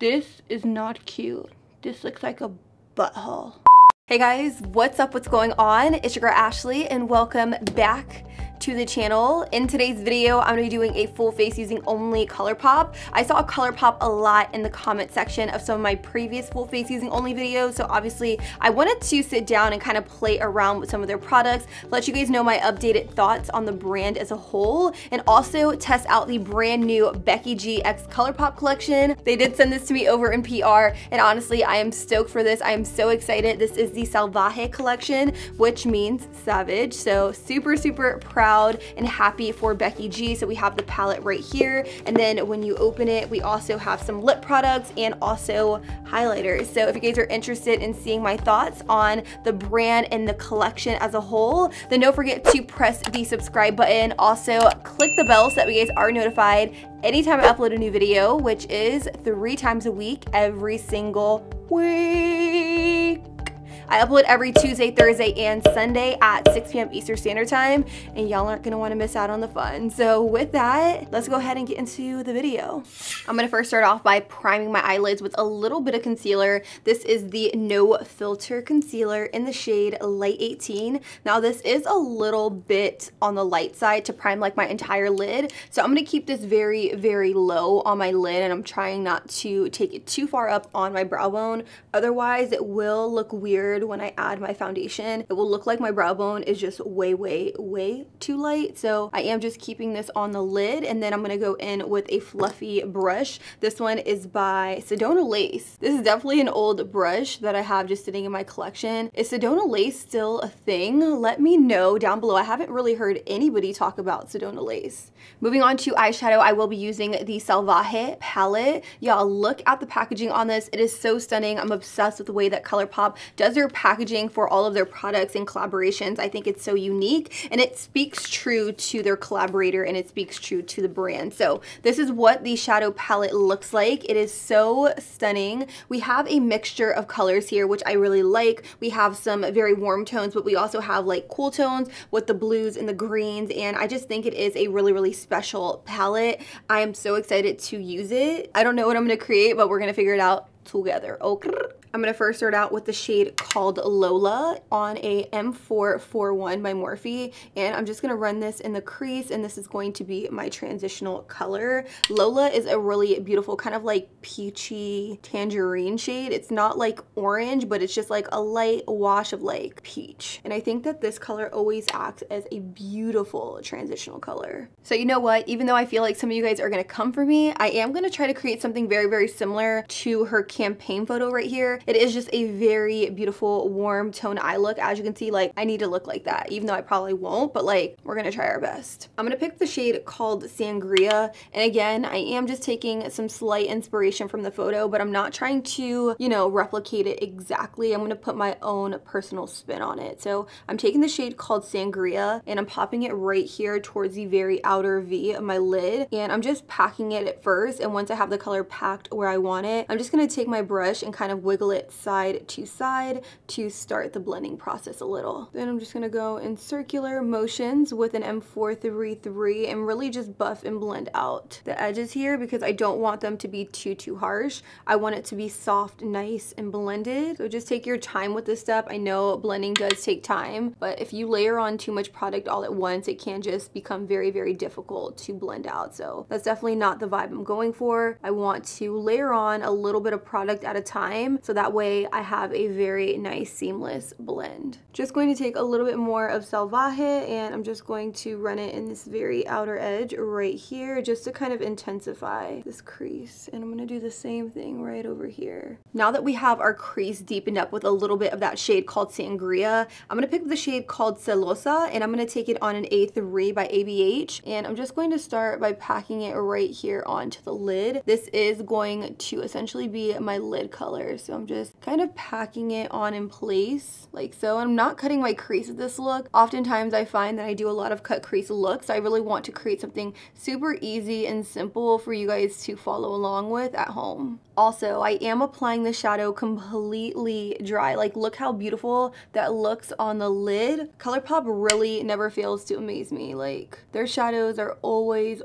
This is not cute. This looks like a butthole. Hey guys, what's up? What's going on? It's your girl Ashley and welcome back to the channel. In today's video, I'm gonna be doing a full face using only ColourPop. I saw ColourPop a lot in the comment section of some of my previous full face using only videos, so obviously I wanted to sit down and kind of play around with some of their products, let you guys know my updated thoughts on the brand as a whole, and also test out the brand new Becky G X ColourPop collection. They did send this to me over in PR, and honestly, I am stoked for this. I am so excited. This is the Salvaje collection, which means savage, so super proud and happy for Becky G. So we have the palette right here, and then when you open it, we also have some lip products and also highlighters. So if you guys are interested in seeing my thoughts on the brand and the collection as a whole, then don't forget to press the subscribe button. Also click the bell so that you guys are notified anytime I upload a new video, which is 3 times a week, every single week. I upload every Tuesday, Thursday, and Sunday at 6 p.m. Eastern Standard Time, and y'all aren't gonna wanna miss out on the fun. So with that, let's go ahead and get into the video. I'm gonna first start off by priming my eyelids with a little bit of concealer. This is the No Filter Concealer in the shade Light 18. Now this is a little bit on the light side to prime like my entire lid, so I'm gonna keep this very low on my lid, and I'm trying not to take it too far up on my brow bone. Otherwise, it will look weird when I add my foundation. It will look like my brow bone is just way too light. So I am just keeping this on the lid, and then I'm gonna go in with a fluffy brush. This one is by Sedona Lace. This is definitely an old brush that I have just sitting in my collection. Is Sedona Lace still a thing? Let me know down below. I haven't really heard anybody talk about Sedona Lace. Moving on to eyeshadow, I will be using the Salvaje palette. Y'all, look at the packaging on this. It is so stunning. I'm obsessed with the way that ColourPop does their packaging for all of their products and collaborations. I think it's so unique, and it speaks true to their collaborator, and it speaks true to the brand. So this is what the shadow palette looks like. It is so stunning. We have a mixture of colors here, which I really like. We have some very warm tones, but we also have like cool tones with the blues and the greens, and I just think it is a really special palette. I am so excited to use it. I don't know what I'm gonna create, but we're gonna figure it out together. Okay. I'm gonna first start out with the shade called Lola on a M441 by Morphe, and I'm just gonna run this in the crease, and this is going to be my transitional color. Lola is a really beautiful kind of like peachy tangerine shade. It's not like orange, but it's just like a light wash of like peach. And I think that this color always acts as a beautiful transitional color. So you know what, even though I feel like some of you guys are gonna come for me, I am gonna try to create something very similar to her campaign photo right here. It is just a very beautiful warm tone eye look. As you can see, like I need to look like that, even though I probably won't, but like we're gonna try our best. I'm gonna pick the shade called Sangria, and again, I am just taking some slight inspiration from the photo, but I'm not trying to, you know, replicate it exactly. I'm gonna put my own personal spin on it. So I'm taking the shade called Sangria, and I'm popping it right here towards the very outer V of my lid, and I'm just packing it at first, and once I have the color packed where I want it, I'm just gonna take my brush and kind of wiggle it side to start the blending process a little. Then I'm just gonna go in circular motions with an M433 and really just buff and blend out the edges here, because I don't want them to be too harsh. I want it to be soft, nice, and blended. So just take your time with this step. I know blending does take time, but if you layer on too much product all at once, it can just become very difficult to blend out. So that's definitely not the vibe I'm going for. I want to layer on a little bit of product at a time, so that way I have a very nice seamless blend. Just going to take a little bit more of Salvaje, and I'm just going to run it in this very outer edge right here just to kind of intensify this crease, and I'm gonna do the same thing right over here. Now that we have our crease deepened up with a little bit of that shade called Sangria, I'm gonna pick the shade called Celosa, and I'm gonna take it on an A3 by ABH, and I'm just going to start by packing it right here onto the lid. This is going to essentially be my lid color. So I'm just kind of packing it on in place like so. I'm not cutting my crease with this look. Oftentimes I find that I do a lot of cut crease looks. I really want to create something super easy and simple for you guys to follow along with at home. Also, I am applying the shadow completely dry. Like, look how beautiful that looks on the lid. ColourPop really never fails to amaze me. Like, their shadows are always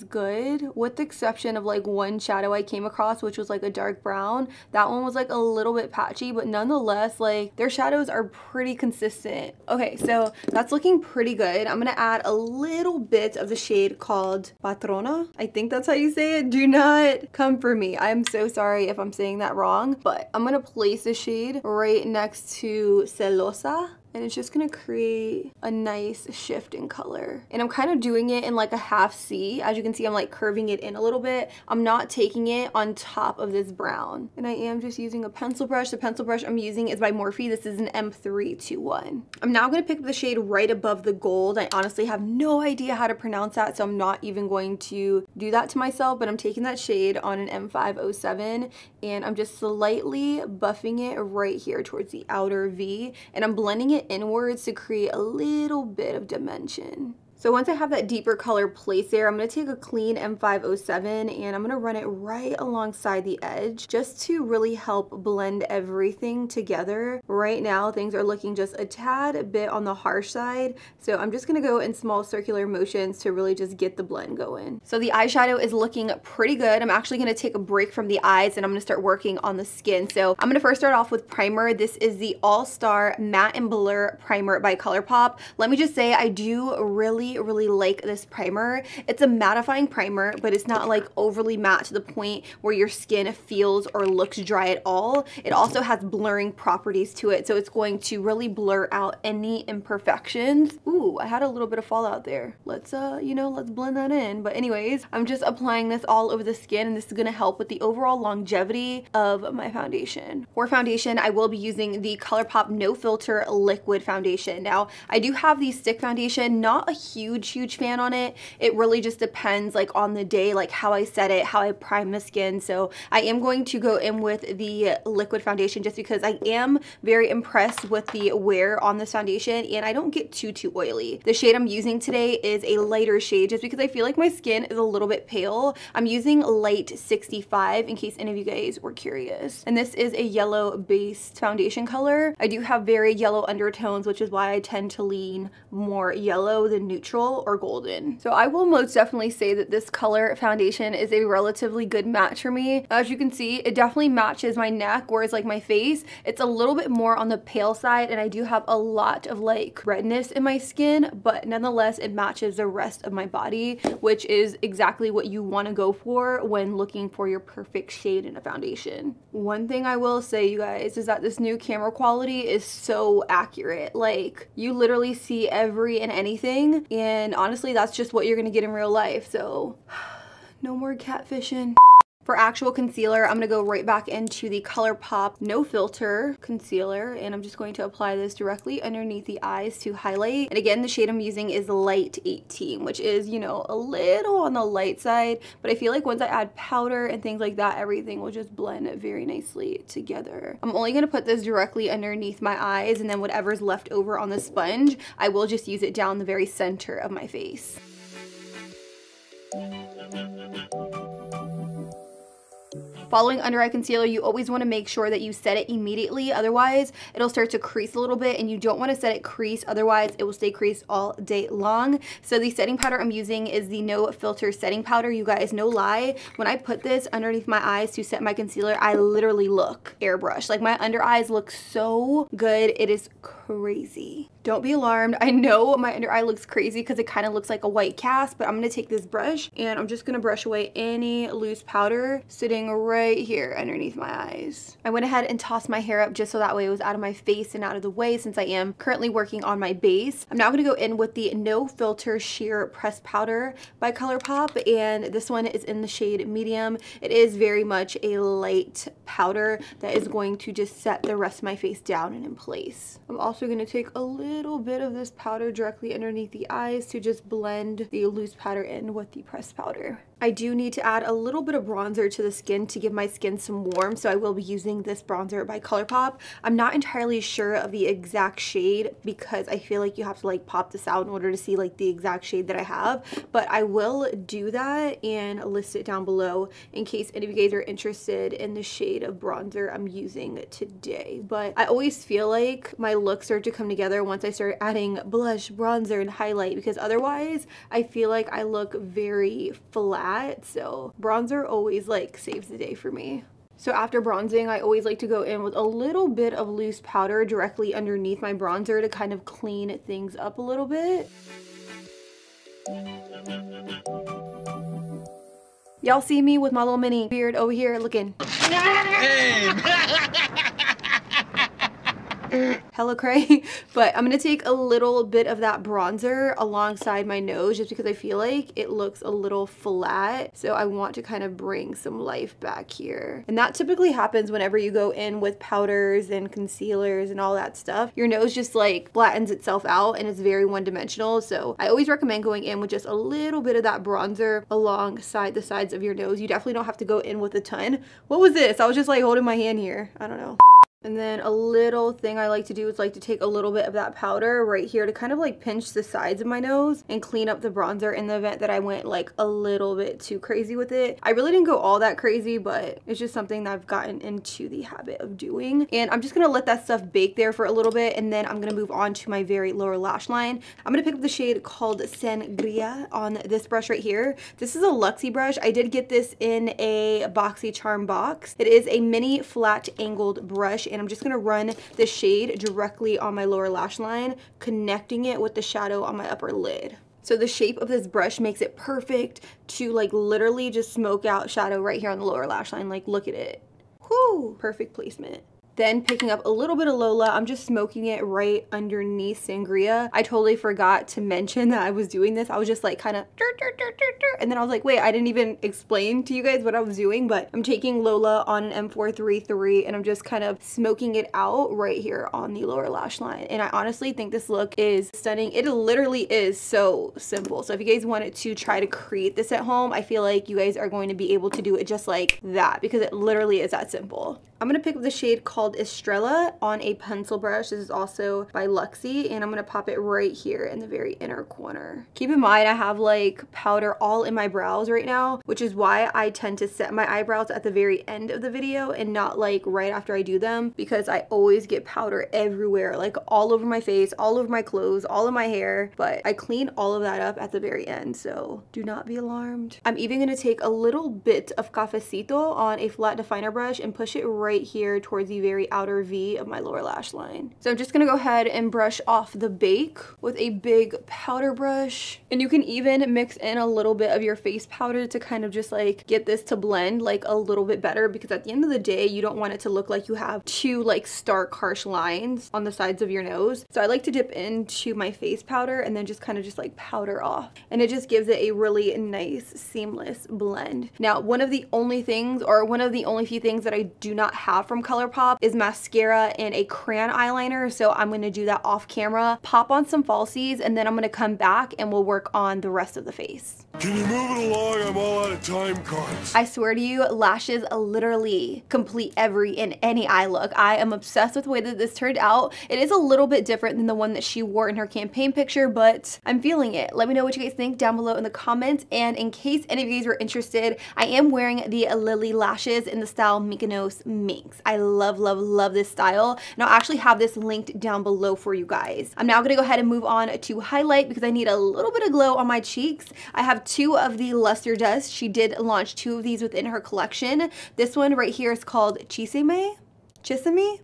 good, with the exception of like one shadow I came across, which was like a dark brown. That one was like a little bit patchy, but nonetheless, like, their shadows are pretty consistent. Okay, so that's looking pretty good. I'm gonna add a little bit of the shade called Patrona. I think that's how you say it. Do not come for me. I'm so sorry if I'm saying that wrong, but I'm gonna place the shade right next to Celosa. And it's just gonna create a nice shift in color. And I'm kind of doing it in like a half C. As you can see, I'm like curving it in a little bit. I'm not taking it on top of this brown. And I am just using a pencil brush. The pencil brush I'm using is by Morphe. This is an M321. I'm now gonna pick up the shade right above the gold. I honestly have no idea how to pronounce that, so I'm not even going to do that to myself, but I'm taking that shade on an M507 and I'm just slightly buffing it right here towards the outer V, and I'm blending it inwards to create a little bit of dimension. So once I have that deeper color placed there, I'm going to take a clean M507 and I'm going to run it right alongside the edge just to really help blend everything together. Right now, things are looking just a tad bit on the harsh side, so I'm just going to go in small circular motions to really just get the blend going. So the eyeshadow is looking pretty good. I'm actually going to take a break from the eyes and I'm going to start working on the skin. So I'm going to first start off with primer. This is the All-Star Matte and Blur Primer by ColourPop. Let me just say, I do really like this primer. It's a mattifying primer, but it's not like overly matte to the point where your skin feels or looks dry at all. It also has blurring properties to it, so it's going to really blur out any imperfections. Ooh, I had a little bit of fallout there. Let's let's blend that in. But anyways, I'm just applying this all over the skin, and this is gonna help with the overall longevity of my foundation. For foundation, I will be using the ColourPop No Filter Liquid Foundation. Now, I do have the stick foundation, not a huge fan on it. It really just depends like on the day, like how I set it, how I prime the skin. So I am going to go in with the liquid foundation just because I am very impressed with the wear on this foundation and I don't get too oily. The shade I'm using today is a lighter shade just because I feel like my skin is a little bit pale. I'm using light 65 in case any of you guys were curious. And this is a yellow based foundation color. I do have very yellow undertones, which is why I tend to lean more yellow than neutral or golden. So I will most definitely say that this color foundation is a relatively good match for me. As you can see, it definitely matches my neck, whereas like my face, it's a little bit more on the pale side and I do have a lot of like redness in my skin, but nonetheless it matches the rest of my body, which is exactly what you want to go for when looking for your perfect shade in a foundation. One thing I will say, you guys, is that this new camera quality is so accurate. Like, you literally see every and anything, and honestly that's just what you're gonna get in real life, so no more catfishing. For actual concealer, I'm gonna go right back into the ColourPop No Filter Concealer, and I'm just going to apply this directly underneath the eyes to highlight. And again, the shade I'm using is Light 18, which is, you know, a little on the light side, but I feel like once I add powder and things like that, everything will just blend very nicely together. I'm only gonna put this directly underneath my eyes, and then whatever's left over on the sponge, I will just use it down the very center of my face. Following under eye concealer, you always want to make sure that you set it immediately, otherwise it'll start to crease a little bit, and you don't want to set it crease, otherwise it will stay creased all day long. So the setting powder I'm using is the No Filter setting powder. You guys, no lie, when I put this underneath my eyes to set my concealer, I literally look airbrushed. Like, my under eyes look so good, it is crazy. Don't be alarmed. I know my under eye looks crazy because it kind of looks like a white cast, but I'm going to take this brush and I'm just going to brush away any loose powder sitting right here underneath my eyes. I went ahead and tossed my hair up just so that way it was out of my face and out of the way, since I am currently working on my base. I'm now going to go in with the No Filter Sheer Pressed Powder by ColourPop, and this one is in the shade medium. It is very much a light powder that is going to just set the rest of my face down and in place. I'm also going to take a little bit of this powder directly underneath the eyes to just blend the loose powder in with the pressed powder. I do need to add a little bit of bronzer to the skin to give my skin some warmth, so I will be using this bronzer by ColourPop. I'm not entirely sure of the exact shade because I feel like you have to like pop this out in order to see like the exact shade that I have, but I will do that and list it down below in case any of you guys are interested in the shade of bronzer I'm using today. But I always feel like my looks start to come together once I start adding blush, bronzer, and highlight, because otherwise I feel like I look very flat. So bronzer always like saves the day for me. So after bronzing, I always like to go in with a little bit of loose powder directly underneath my bronzer to kind of clean things up a little bit. Y'all see me with my little mini beard over here looking hella cray, but I'm gonna take a little bit of that bronzer alongside my nose just because I feel like it looks a little flat, so I want to kind of bring some life back here. And that typically happens whenever you go in with powders and concealers and all that stuff. Your nose just like flattens itself out and it's very one-dimensional, so I always recommend going in with just a little bit of that bronzer alongside the sides of your nose. You definitely don't have to go in with a ton. What was this? I was just like holding my hand here. I don't know. And then a little thing I like to do is like to take a little bit of that powder right here to kind of like pinch the sides of my nose and clean up the bronzer in the event that I went like a little bit too crazy with it. I really didn't go all that crazy, but it's just something that I've gotten into the habit of doing. And I'm just gonna let that stuff bake there for a little bit, and then I'm gonna move on to my very lower lash line. I'm gonna pick up the shade called Sangria on this brush right here. This is a Luxie brush. I did get this in a BoxyCharm box. It is a mini flat angled brush, and I'm just gonna run the shade directly on my lower lash line, connecting it with the shadow on my upper lid. So the shape of this brush makes it perfect to like literally just smoke out shadow right here on the lower lash line. Like, look at it. Whoo, perfect placement. Then picking up a little bit of Lola, I'm just smoking it right underneath Sangria. I totally forgot to mention that I was doing this. I was just like kind of and then I was like, wait, I didn't even explain to you guys what I was doing, but I'm taking Lola on an M433 and I'm just kind of smoking it out right here on the lower lash line. And I honestly think this look is stunning. It literally is so simple. So if you guys wanted to try to create this at home, I feel like you guys are going to be able to do it just like that because it literally is that simple. I'm gonna pick up the shade called Estrella on a pencil brush. This is also by Luxie, and I'm gonna pop it right here in the very inner corner. Keep in mind I have like powder all in my brows right now, which is why I tend to set my eyebrows at the very end of the video and not like right after I do them, because I always get powder everywhere, like all over my face, all over my clothes, all of my hair, but I clean all of that up at the very end, so do not be alarmed. I'm even gonna take a little bit of Cafecito on a flat definer brush and push it right here towards the very outer V of my lower lash line. So I'm just gonna go ahead and brush off the bake with a big powder brush. And you can even mix in a little bit of your face powder to kind of just like get this to blend like a little bit better, because at the end of the day, you don't want it to look like you have two like stark harsh lines on the sides of your nose. So I like to dip into my face powder and then just kind of just like powder off. And it just gives it a really nice seamless blend. Now, one of the only things, or one of the only few things that I do not have from ColourPop is mascara and a crayon eyeliner, so I'm going to do that off camera, pop on some falsies, and then I'm going to come back and we'll work on the rest of the face. Can you move it along? I'm all out of time cards. I swear to you, lashes literally complete every and any eye look. I am obsessed with the way that this turned out. It is a little bit different than the one that she wore in her campaign picture, but I'm feeling it. Let me know what you guys think down below in the comments, and in case any of you guys are interested, I am wearing the Lily lashes in the style Mykonos Minx. I love this style, and I'll actually have this linked down below for you guys. I'm now gonna go ahead and move on to highlight because I need a little bit of glow on my cheeks. I have two of the Luster Dust. She did launch two of these within her collection. This one right here is called Chisame?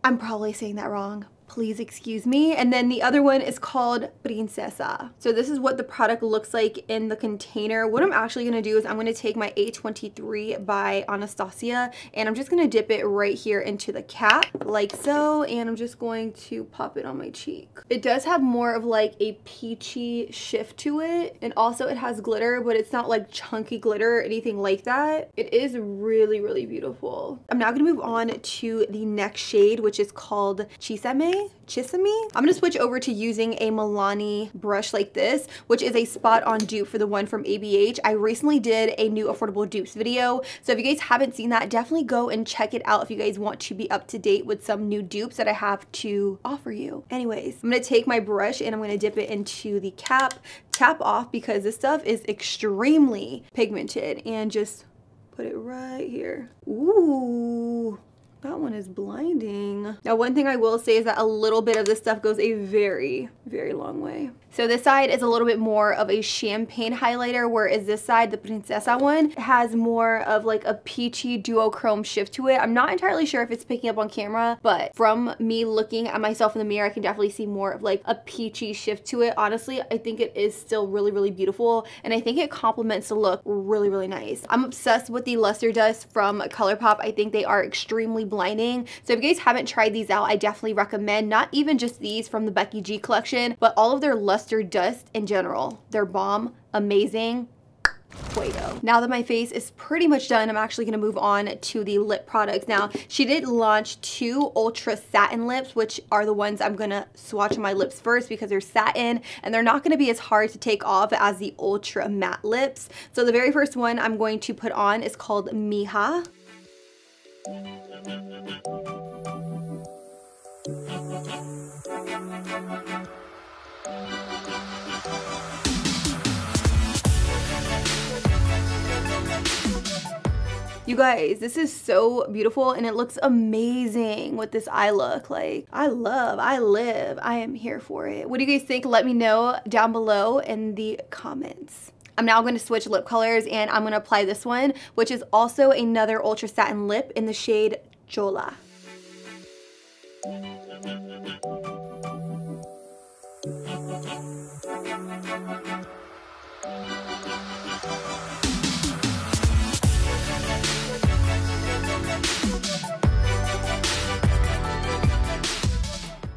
I'm probably saying that wrong. Please excuse me. And then the other one is called Princesa. So this is what the product looks like in the container. What I'm actually gonna do is I'm gonna take my A23 by Anastasia and I'm just gonna dip it right here into the cap like so, and I'm just going to pop it on my cheek. It does have more of like a peachy shift to it, and also it has glitter, but it's not like chunky glitter or anything like that. It is really beautiful. I'm now gonna move on to the next shade, which is called Chisame. I'm gonna switch over to using a Milani brush like this, which is a spot on dupe for the one from ABH. I recently did a new affordable dupes video, so if you guys haven't seen that, definitely go and check it out if you guys want to be up to date with some new dupes that I have to offer you. Anyways, I'm gonna take my brush and I'm gonna dip it into the cap, tap off because this stuff is extremely pigmented, and just put it right here. Ooh. That one is blinding. Now, one thing I will say is that a little bit of this stuff goes a very, very long way. So this side is a little bit more of a champagne highlighter, whereas this side, the Princesa one, has more of like a peachy duochrome shift to it. I'm not entirely sure if it's picking up on camera, but from me looking at myself in the mirror, I can definitely see more of like a peachy shift to it. Honestly, I think it is still really, really beautiful, and I think it complements the look really, really nice. I'm obsessed with the Luster Dust from ColourPop. I think they are extremely blinding. So if you guys haven't tried these out, I definitely recommend, not even just these from the Becky G collection, but all of their Luster Dust in general. They're bomb, amazing. Fuego. Now that my face is pretty much done, I'm actually going to move on to the lip products. Now, she did launch 2 ultra satin lips, which are the ones I'm going to swatch on my lips first because they're satin and they're not going to be as hard to take off as the ultra matte lips. So the very first one I'm going to put on is called Mija. You guys, this is so beautiful and it looks amazing with this eye look. Like, I am here for it. What do you guys think? Let me know down below in the comments. I'm now going to switch lip colors and I'm going to apply this one, which is also another ultra satin lip in the shade Chola.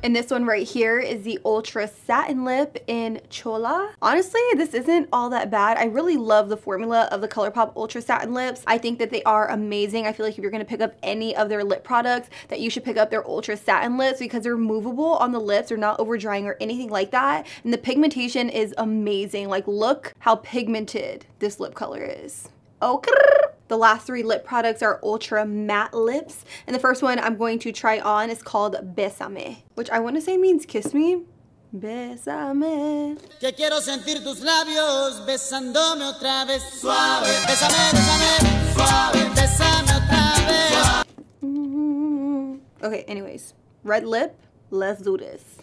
And this one right here is the Ultra Satin Lip in Chola. Honestly, this isn't all that bad. I really love the formula of the ColourPop Ultra Satin Lips. I think that they are amazing. I feel like if you're gonna pick up any of their lip products, that you should pick up their Ultra Satin Lips because they're movable on the lips. They're not over drying or anything like that. And the pigmentation is amazing. Like, look how pigmented this lip color is. Okay. The last 3 lip products are ultra matte lips, and the first one I'm going to try on is called Bésame, which I want to say means kiss me. Bésame. Que quiero sentir tus labios besándome otra vez. Suave, bésame, bésame, suave, bésame otra vez. Okay, anyways, red lip, let's do this.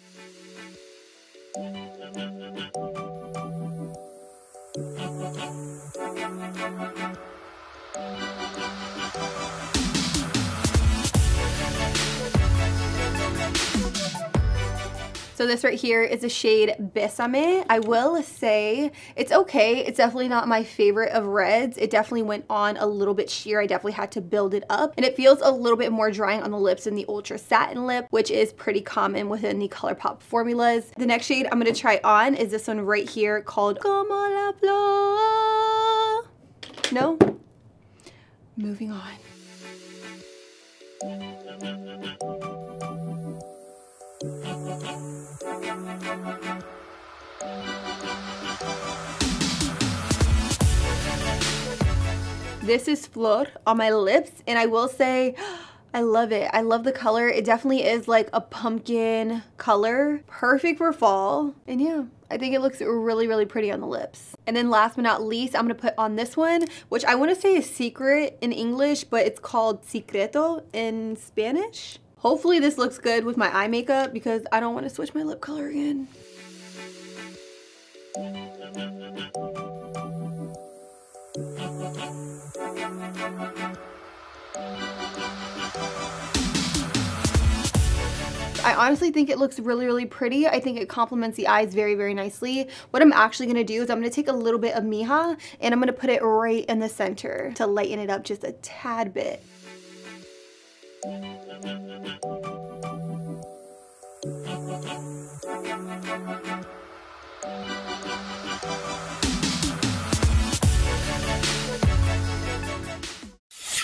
So this right here is a shade Bésame. I will say it's okay. It's definitely not my favorite of reds. It definitely went on a little bit sheer. I definitely had to build it up. And it feels a little bit more drying on the lips than the Ultra Satin Lip, which is pretty common within the ColourPop formulas. The next shade I'm going to try on is this one right here called Como la Flor. No? Moving on. This is Flor on my lips, and I will say I love it. I love the color. It definitely is like a pumpkin color, perfect for fall. And yeah, I think it looks really, really pretty on the lips. And then last but not least, I'm gonna put on this one, which I wanna say is secret in English, but it's called Secreto in Spanish. Hopefully this looks good with my eye makeup because I don't wanna switch my lip color again. I honestly think it looks really, really pretty. I think it complements the eyes very, very nicely. What I'm actually gonna do is I'm gonna take a little bit of Mija and I'm gonna put it right in the center to lighten it up just a tad bit.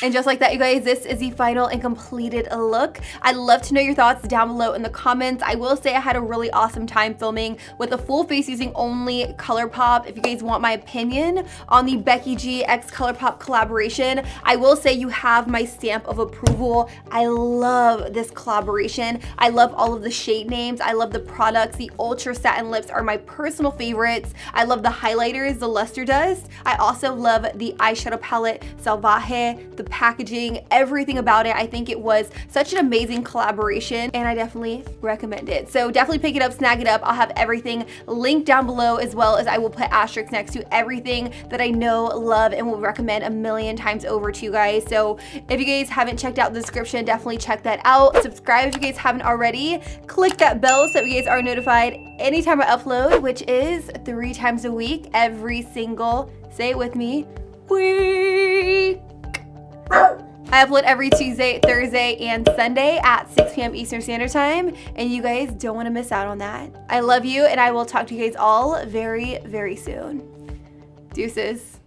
And just like that, you guys, this is the final and completed look. I'd love to know your thoughts down below in the comments. I will say I had a really awesome time filming with a full face using only ColourPop. If you guys want my opinion on the Becky G x ColourPop collaboration, I will say you have my stamp of approval. I love this collaboration. I love all of the shade names. I love the products. The Ultra Satin Lips are my personal favorites. I love the highlighters, the Luster Dust. I also love the eyeshadow palette, Salvaje, the packaging, everything about it. I think it was such an amazing collaboration and I definitely recommend it. So definitely pick it up, snag it up. I'll have everything linked down below, as well as I will put asterisks next to everything that I know, love, and will recommend a million times over to you guys. So if you guys haven't checked out the description, definitely check that out. Subscribe if you guys haven't already. Click that bell so that you guys are notified anytime I upload, which is 3 times a week, every single, say it with me, week. I upload every Tuesday, Thursday, and Sunday at 6 p.m. Eastern Standard Time, and you guys don't want to miss out on that. I love you, and I will talk to you guys all very, very soon. Deuces.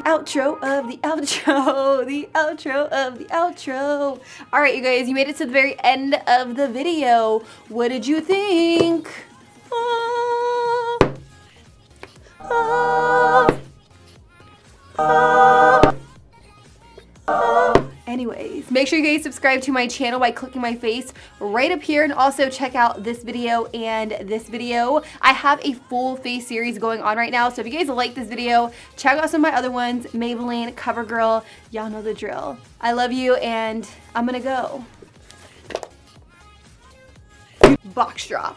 Outro of the outro, the outro of the outro. All right, you guys, you made it to the very end of the video. What did you think? Anyways, make sure you guys subscribe to my channel by clicking my face right up here, and also check out this video and this video. I have a full face series going on right now, so if you guys like this video, check out some of my other ones. Maybelline, CoverGirl, y'all know the drill. I love you, and I'm gonna go. Box drop.